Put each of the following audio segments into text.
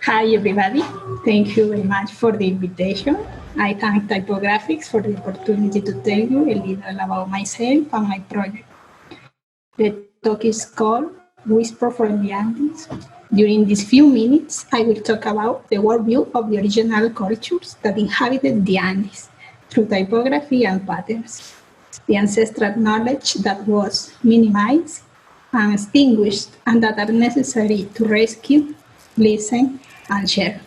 Hi, everybody. Thank you very much for the invitation. I thank Typographics for the opportunity to tell you a little about myself and my project. The talk is called Whisper from the Andes. During these few minutes, I will talk about the worldview of the original cultures that inhabited the Andes through typography and patterns, the ancestral knowledge that was minimized and extinguished and that are necessary to rescue, listen, and share.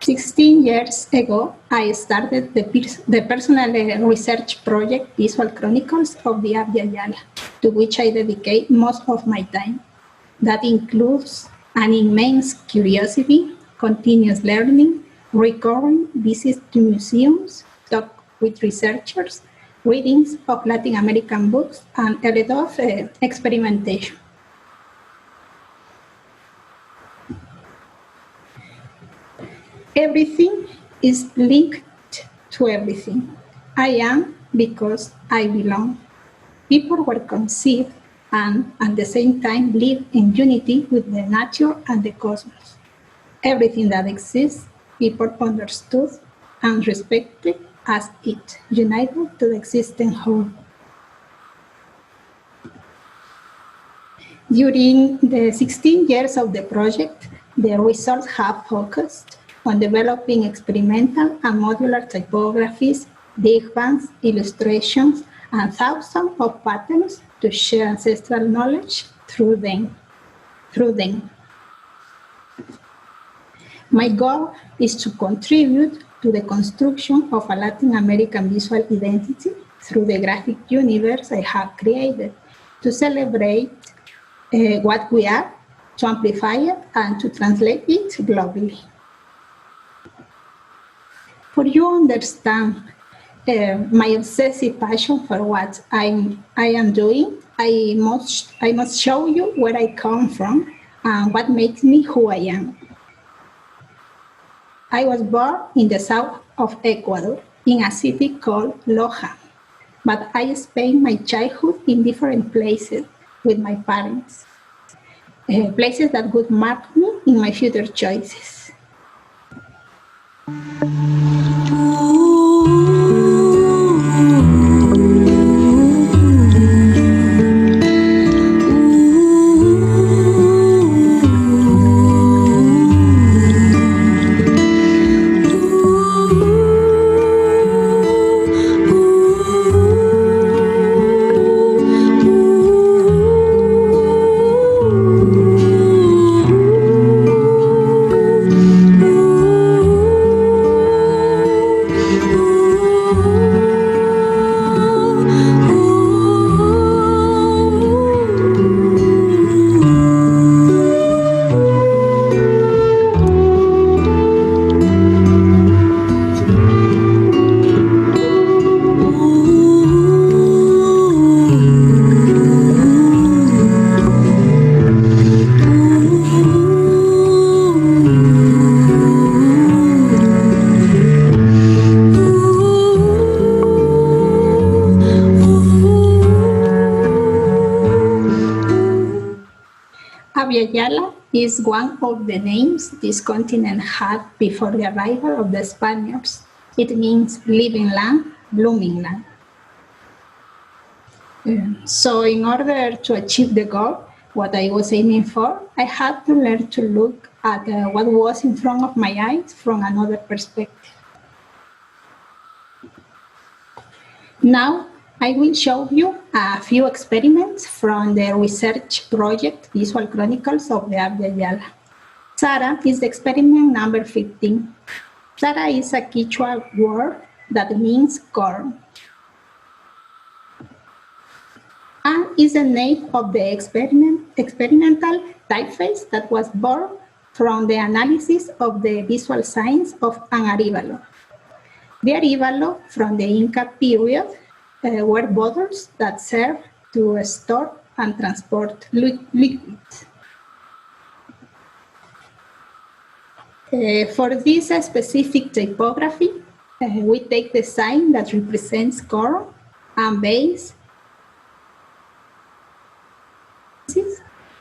"16 years ago, I started the personal research project Visual Chronicles of the Abya Yala, to which I dedicate most of my time. That includes an immense curiosity, continuous learning, recurring visits to museums, talk with researchers, readings of Latin American books, and a lot of experimentation. Everything is linked to everything. I am because I belong. People were conceived and at the same time live in unity with the nature and the cosmos. Everything that exists, people understood and respected as it, united to the existing whole. During the 16 years of the project, the results have focused on developing experimental and modular typographies, digbats, illustrations, and thousands of patterns to share ancestral knowledge through them. My goal is to contribute to the construction of a Latin American visual identity through the graphic universe I have created, to celebrate what we are, to amplify it, and to translate it globally. For you to understand my obsessive passion for what I am doing, I must show you where I come from and what makes me who I am. I was born in the south of Ecuador, in a city called Loja, but I spent my childhood in different places with my parents, places that would mark me in my future choices. Abya Yala is one of the names this continent had before the arrival of the Spaniards. It means living land, blooming land. So in order to achieve the goal, what I was aiming for, I had to learn to look at what was in front of my eyes from another perspective. Now, I will show you a few experiments from the research project Visual Chronicles of the Abya Yala. Sara is experiment number 15. Sara is a Quechua word that means corn, and is the name of the experimental typeface that was born from the analysis of the visual signs of an arevalo. The arevalo from the Inca period were bottles that served to store and transport liquids. For this specific typography, we take the sign that represents corn and base,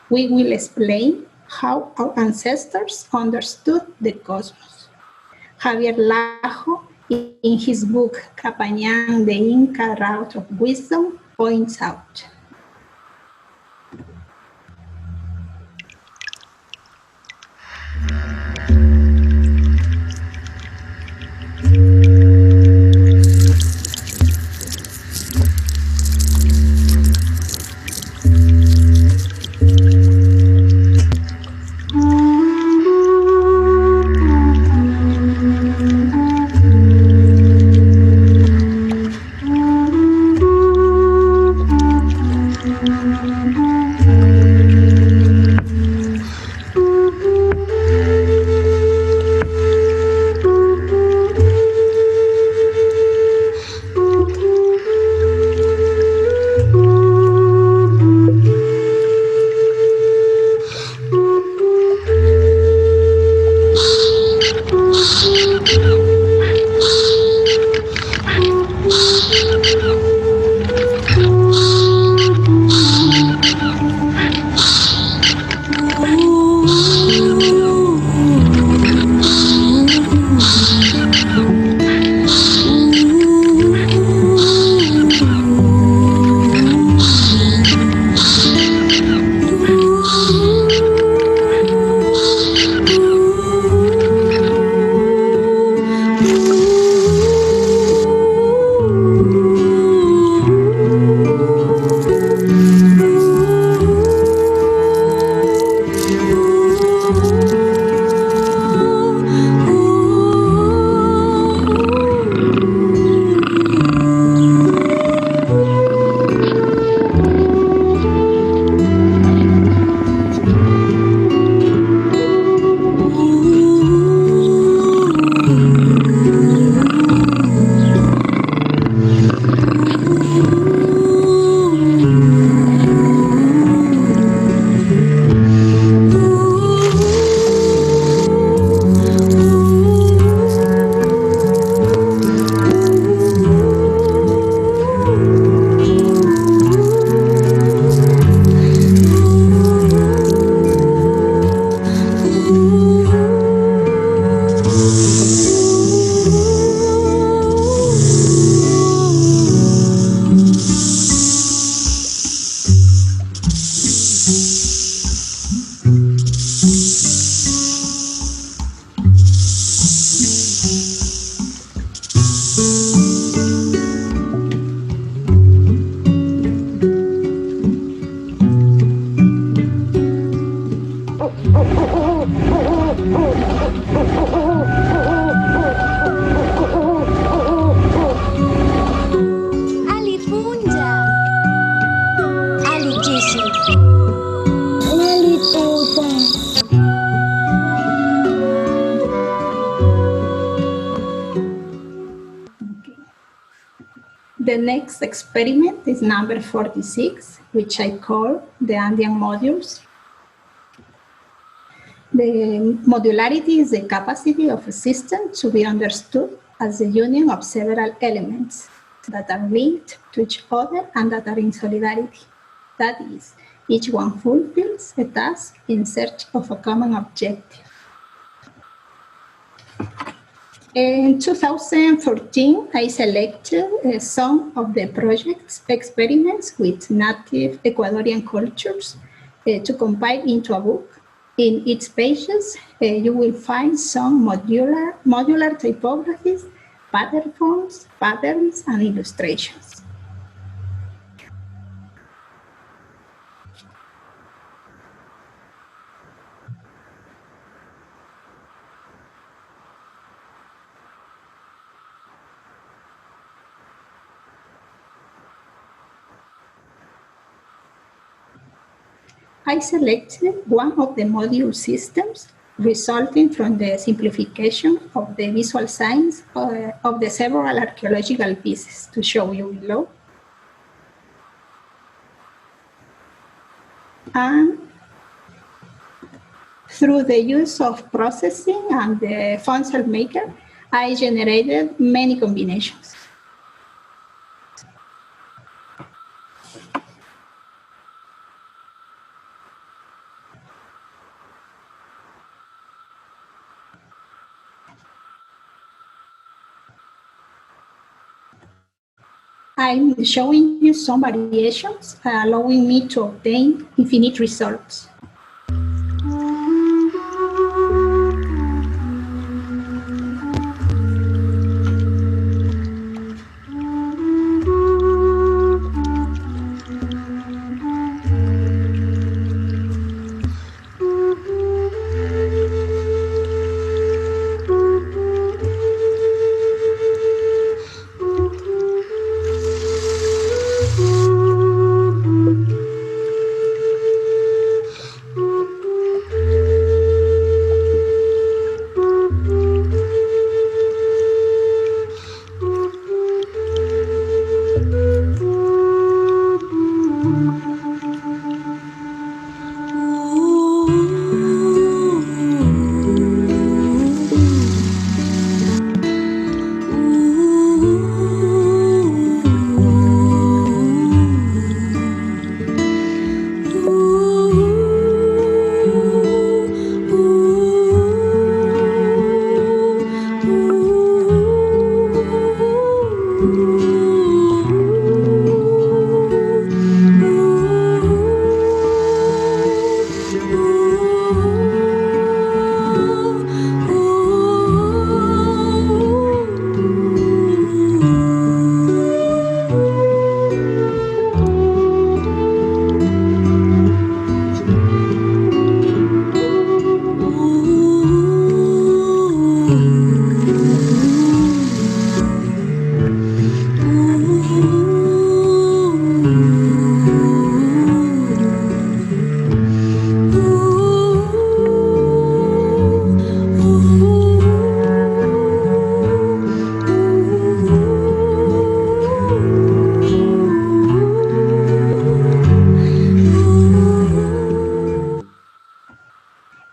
we will explain how our ancestors understood the cosmos. Javier Lajo, in his book, Capañán, the Inca Route of Wisdom, points out. The next experiment is number 46, which I call the Andean modules. The modularity is the capacity of a system to be understood as the union of several elements that are linked to each other and that are in solidarity. That is, each one fulfills a task in search of a common objective. In 2014, I selected some of the project's experiments with native Ecuadorian cultures to compile into a book. In its pages, you will find some modular typographies, pattern forms, patterns, and illustrations. I selected one of the module systems resulting from the simplification of the visual signs of the several archaeological pieces to show you below. And through the use of processing and the font cell maker, I generated many combinations. I'm showing you some variations, allowing me to obtain infinite results.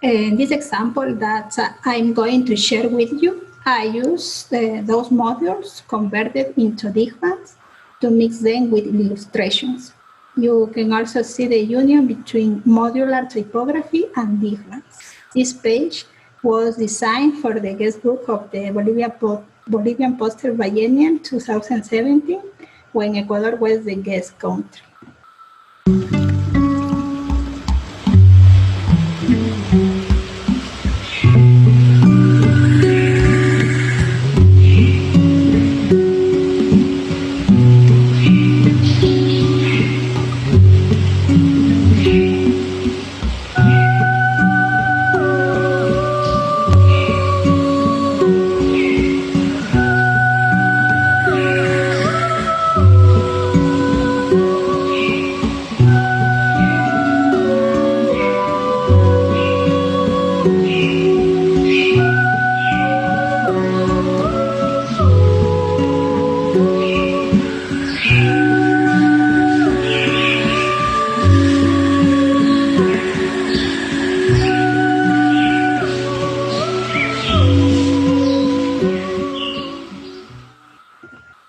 In this example that I'm going to share with you, I use those modules converted into digbats to mix them with illustrations. You can also see the union between modular typography and digbats. This page was designed for the guestbook of the Bolivian Poster Biennial 2017, when Ecuador was the guest country.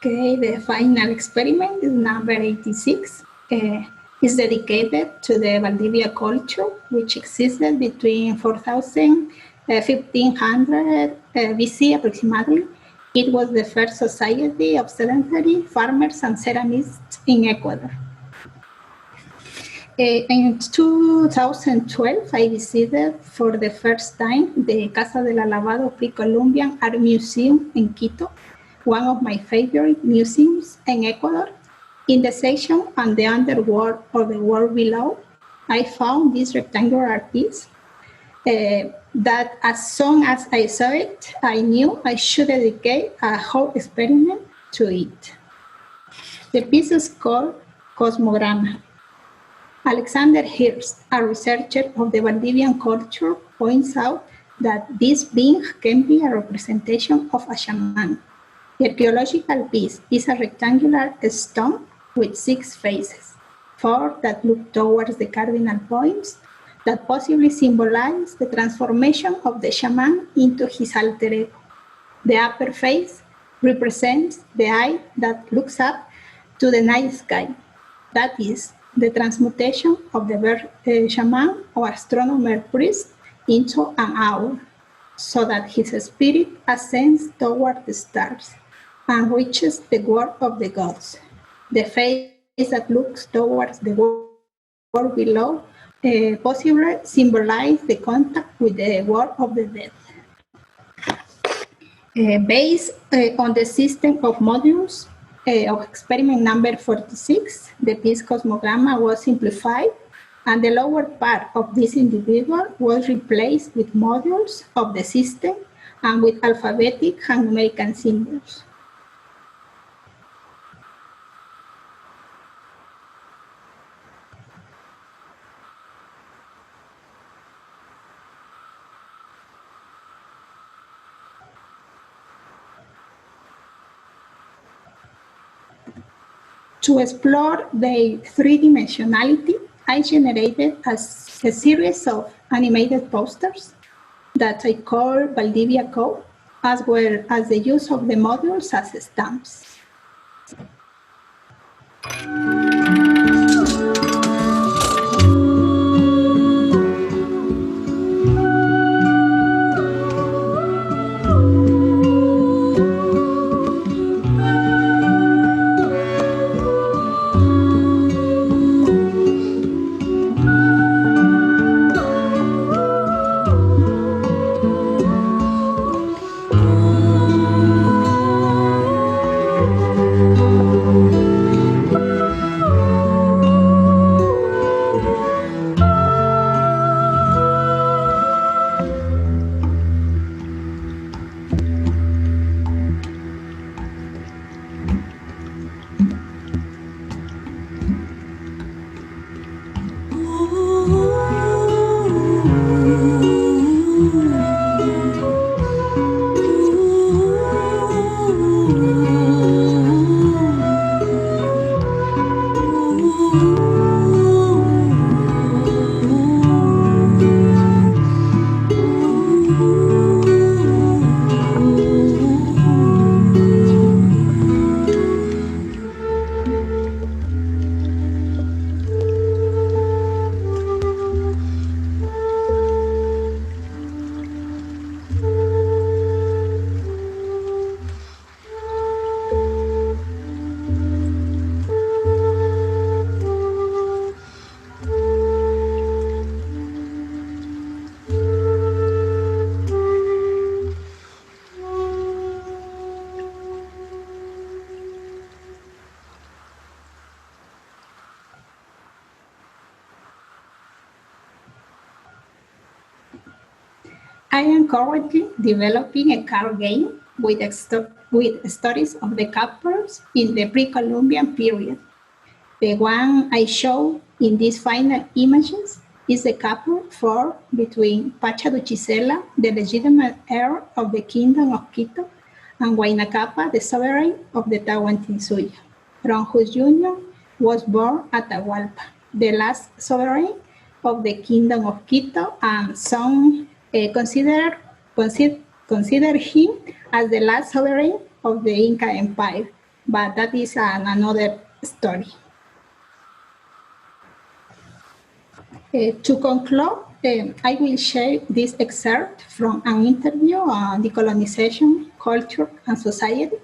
Okay, the final experiment is number 86. Is dedicated to the Valdivia culture, which existed between 4000 and 1500 BC approximately. It was the first society of sedentary farmers and ceramists in Ecuador. In 2012, I visited for the first time the Casa del Alabado Pre-Columbian Art Museum in Quito, one of my favorite museums in Ecuador. In the section on the underworld or the world below, I found this rectangular piece that as soon as I saw it, I knew I should dedicate a whole experiment to it. The piece is called Cosmograma. Alexander Hirst, a researcher of the Valdivian culture, points out that this being can be a representation of a shaman. The archaeological piece is a rectangular stone with 6 faces, 4 that look towards the cardinal points that possibly symbolize the transformation of the shaman into his alter ego. The upper face represents the eye that looks up to the night sky. That is the transmutation of the shaman or astronomer priest into an owl, so that his spirit ascends toward the stars and reaches the world of the gods. the face that looks towards the world below, possibly symbolize the contact with the world of the dead. Based on the system of modules of experiment number 46, the piece cosmogramma was simplified, and the lower part of this individual was replaced with modules of the system and with alphabetic and numerical symbols. To explore the three-dimensionality, I generated a series of animated posters that I call Valdivia Code, as well as the use of the modules as stamps. I am currently developing a card game with stories of the captors in the pre-Columbian period. The one I show in these final images is the capture fought between Pacha Duchisela, the legitimate heir of the Kingdom of Quito, and Huayna Capa, the sovereign of the Tahuantinsuyo, from whose union was born Atahualpa, the last sovereign of the Kingdom of Quito, and some consider him as the last sovereign of the Inca Empire, but that is another story. To conclude, I will share this excerpt from an interview on decolonization, culture, and society.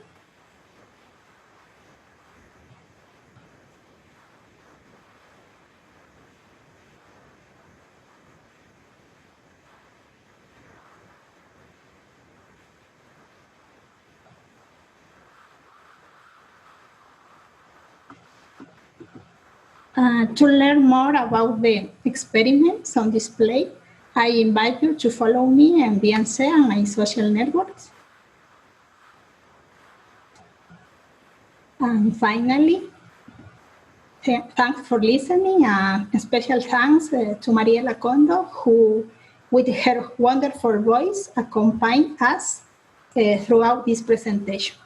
To learn more about the experiments on display, I invite you to follow me and Beyoncé on my social networks. And finally, thanks for listening. Special thanks to Mariela Condo, who, with her wonderful voice, accompanied us throughout this presentation.